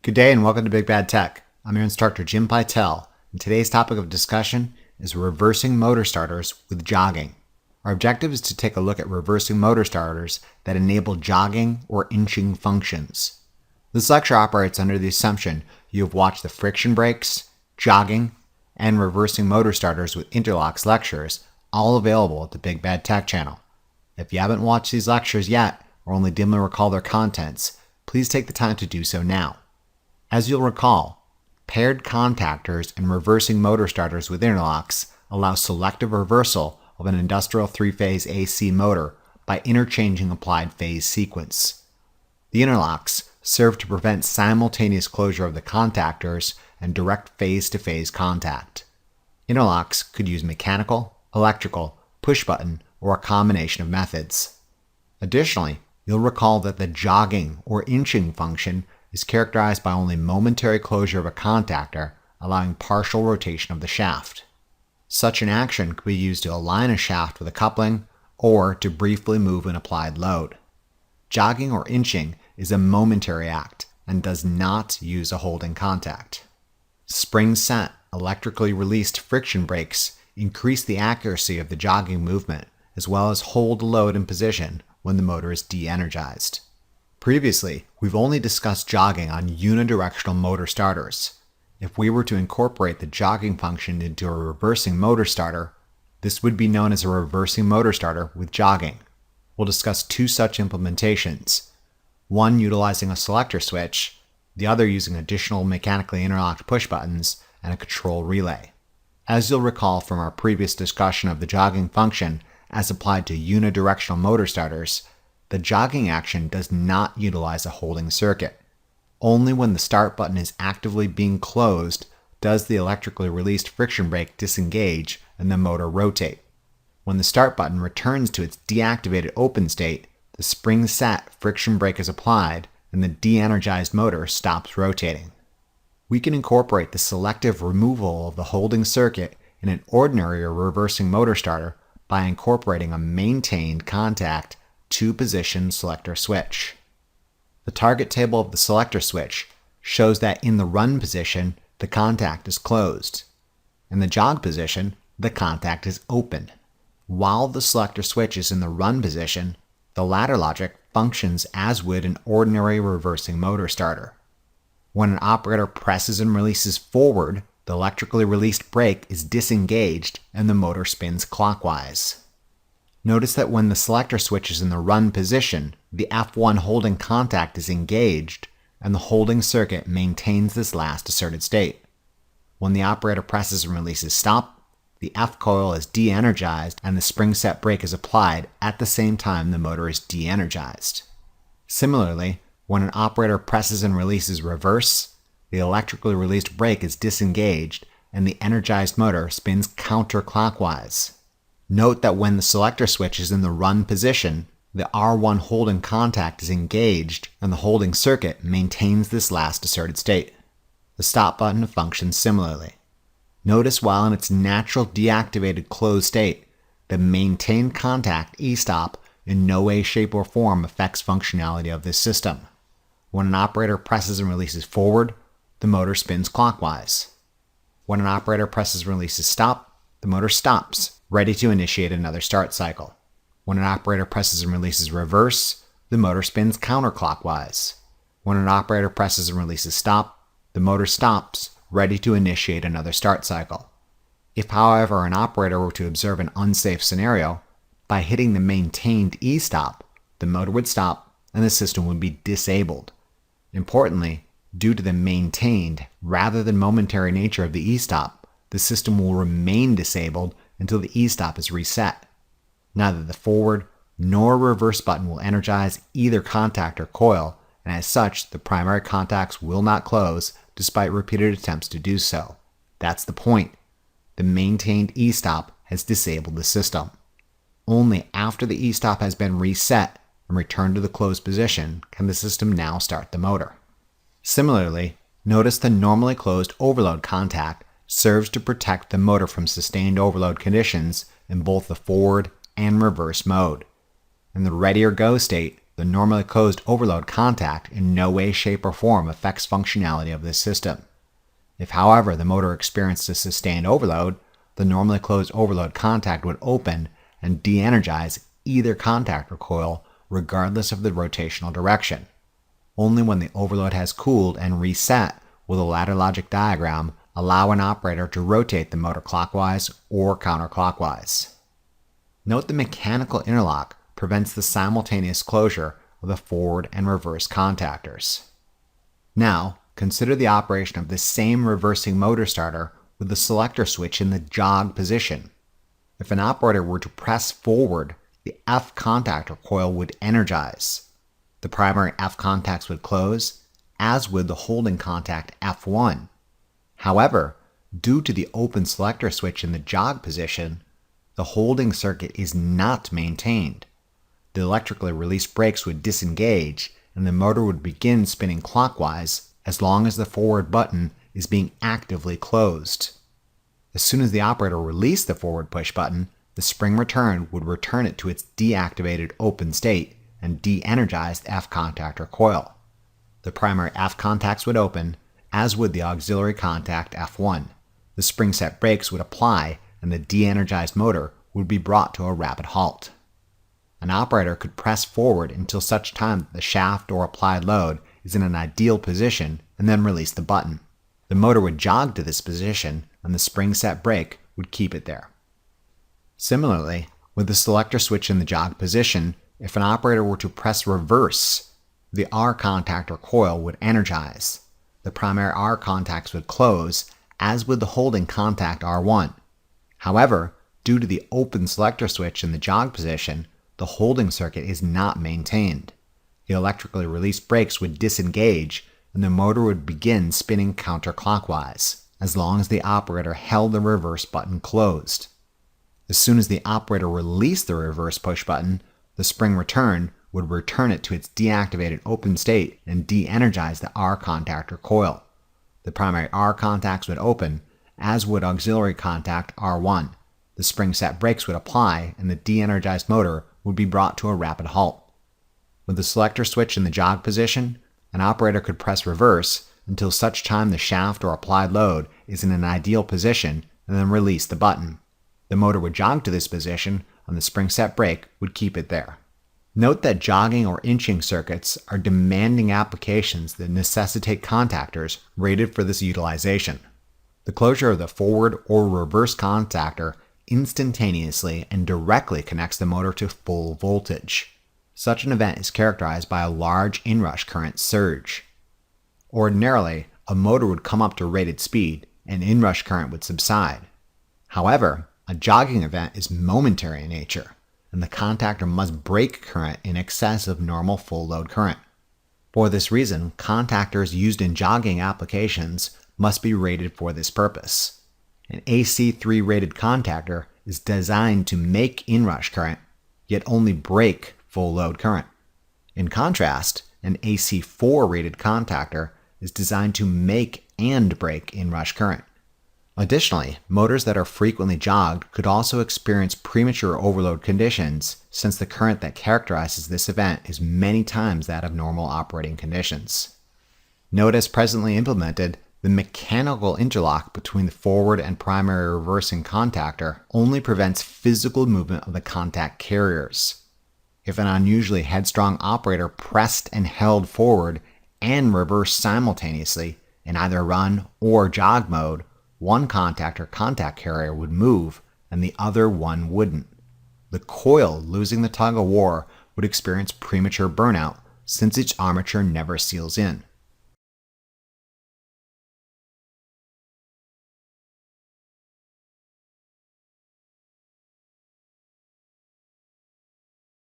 Good day and welcome to Big Bad Tech. I'm your instructor, Jim Pytel, and today's topic of discussion is reversing motor starters with jogging. Our objective is to take a look at reversing motor starters that enable jogging or inching functions. This lecture operates under the assumption you have watched the friction brakes, jogging, and reversing motor starters with interlocks lectures, all available at the Big Bad Tech channel. If you haven't watched these lectures yet, or only dimly recall their contents, please take the time to do so now. As you'll recall, paired contactors and reversing motor starters with interlocks allow selective reversal of an industrial three-phase AC motor by interchanging applied phase sequence. The interlocks serve to prevent simultaneous closure of the contactors and direct phase-to-phase contact. Interlocks could use mechanical, electrical, push-button, or a combination of methods. Additionally, you'll recall that the jogging or inching function is characterized by only momentary closure of a contactor, allowing partial rotation of the shaft. Such an action could be used to align a shaft with a coupling or to briefly move an applied load. Jogging or inching is a momentary act and does not use a holding contact. Spring-set, electrically released friction brakes increase the accuracy of the jogging movement as well as hold the load in position when the motor is de-energized. Previously, we've only discussed jogging on unidirectional motor starters. If we were to incorporate the jogging function into a reversing motor starter, this would be known as a reversing motor starter with jogging. We'll discuss two such implementations, one utilizing a selector switch, the other using additional mechanically interlocked push buttons and a control relay. As you'll recall from our previous discussion of the jogging function as applied to unidirectional motor starters, the jogging action does not utilize a holding circuit. Only when the start button is actively being closed does the electrically released friction brake disengage and the motor rotate. When the start button returns to its deactivated open state, the spring-set friction brake is applied and the de-energized motor stops rotating. We can incorporate the selective removal of the holding circuit in an ordinary or reversing motor starter by incorporating a maintained contact two-position selector switch. The target table of the selector switch shows that in the run position, the contact is closed. In the jog position, the contact is open. While the selector switch is in the run position, the ladder logic functions as would an ordinary reversing motor starter. When an operator presses and releases forward, the electrically released brake is disengaged and the motor spins clockwise. Notice that when the selector switch is in the run position, the F1 holding contact is engaged and the holding circuit maintains this last asserted state. When the operator presses and releases stop, the F coil is de-energized and the spring-set brake is applied at the same time the motor is de-energized. Similarly, when an operator presses and releases reverse, the electrically released brake is disengaged and the energized motor spins counterclockwise. Note that when the selector switch is in the run position, the R1 holding contact is engaged and the holding circuit maintains this last asserted state. The stop button functions similarly. Notice while in its natural deactivated closed state, the maintained contact e-stop in no way, shape, or form affects functionality of this system. When an operator presses and releases forward, the motor spins clockwise. When an operator presses and releases stop, the motor stops, ready to initiate another start cycle. When an operator presses and releases reverse, the motor spins counterclockwise. When an operator presses and releases stop, the motor stops, ready to initiate another start cycle. If, however, an operator were to observe an unsafe scenario, by hitting the maintained e-stop, the motor would stop and the system would be disabled. Importantly, due to the maintained rather than momentary nature of the e-stop, the system will remain disabled until the e-stop is reset. Neither the forward nor reverse button will energize either contact or coil, and as such, the primary contacts will not close despite repeated attempts to do so. That's the point. The maintained e-stop has disabled the system. Only after the e-stop has been reset and returned to the closed position can the system now start the motor. Similarly, notice the normally closed overload contact serves to protect the motor from sustained overload conditions in both the forward and reverse mode. In the ready or go state, The normally closed overload contact in no way, shape, or form affects functionality of this system. If, however, the motor experienced a sustained overload, the normally closed overload contact would open and de-energize either contactor coil regardless of the rotational direction. Only when the overload has cooled and reset will the ladder logic diagram allow an operator to rotate the motor clockwise or counterclockwise. Note the mechanical interlock prevents the simultaneous closure of the forward and reverse contactors. Now, consider the operation of the same reversing motor starter with the selector switch in the jog position. If an operator were to press forward, the F contactor coil would energize. The primary F contacts would close, as would the holding contact F1. However, due to the open selector switch in the jog position, the holding circuit is not maintained. The electrically released brakes would disengage and the motor would begin spinning clockwise as long as the forward button is being actively closed. As soon as the operator released the forward push button, the spring return would return it to its deactivated open state and de-energize the F contactor coil. The primary F contacts would open, as would the auxiliary contact F1. The spring set brakes would apply and the de-energized motor would be brought to a rapid halt. An operator could press forward until such time that the shaft or applied load is in an ideal position and then release the button. The motor would jog to this position and the spring set brake would keep it there. Similarly, with the selector switch in the jog position, if an operator were to press reverse, the R contactor coil would energize. The primary R contacts would close, as would the holding contact R1. However, due to the open selector switch in the jog position, the holding circuit is not maintained. The electrically released brakes would disengage and the motor would begin spinning counterclockwise, as long as the operator held the reverse button closed. As soon as the operator released the reverse push button, the spring return would return it to its deactivated open state and de-energize the R contactor coil. The primary R contacts would open, as would auxiliary contact R1. The spring set brakes would apply and the de-energized motor would be brought to a rapid halt. With the selector switch in the jog position, an operator could press reverse until such time the shaft or applied load is in an ideal position and then release the button. The motor would jog to this position and the spring set brake would keep it there. Note that jogging or inching circuits are demanding applications that necessitate contactors rated for this utilization. The closure of the forward or reverse contactor instantaneously and directly connects the motor to full voltage. Such an event is characterized by a large inrush current surge. Ordinarily, a motor would come up to rated speed and inrush current would subside. However, a jogging event is momentary in nature, and the contactor must break current in excess of normal full load current. For this reason, contactors used in jogging applications must be rated for this purpose. An AC3 rated contactor is designed to make inrush current, yet only break full load current. In contrast, an AC4 rated contactor is designed to make and break inrush current. Additionally, motors that are frequently jogged could also experience premature overload conditions, since the current that characterizes this event is many times that of normal operating conditions. Note as presently implemented, the mechanical interlock between the forward and primary reversing contactor only prevents physical movement of the contact carriers. If an unusually headstrong operator pressed and held forward and reversed simultaneously in either run or jog mode, one contactor contact carrier would move and the other one wouldn't. The coil, losing the tug of war, would experience premature burnout since its armature never seals in.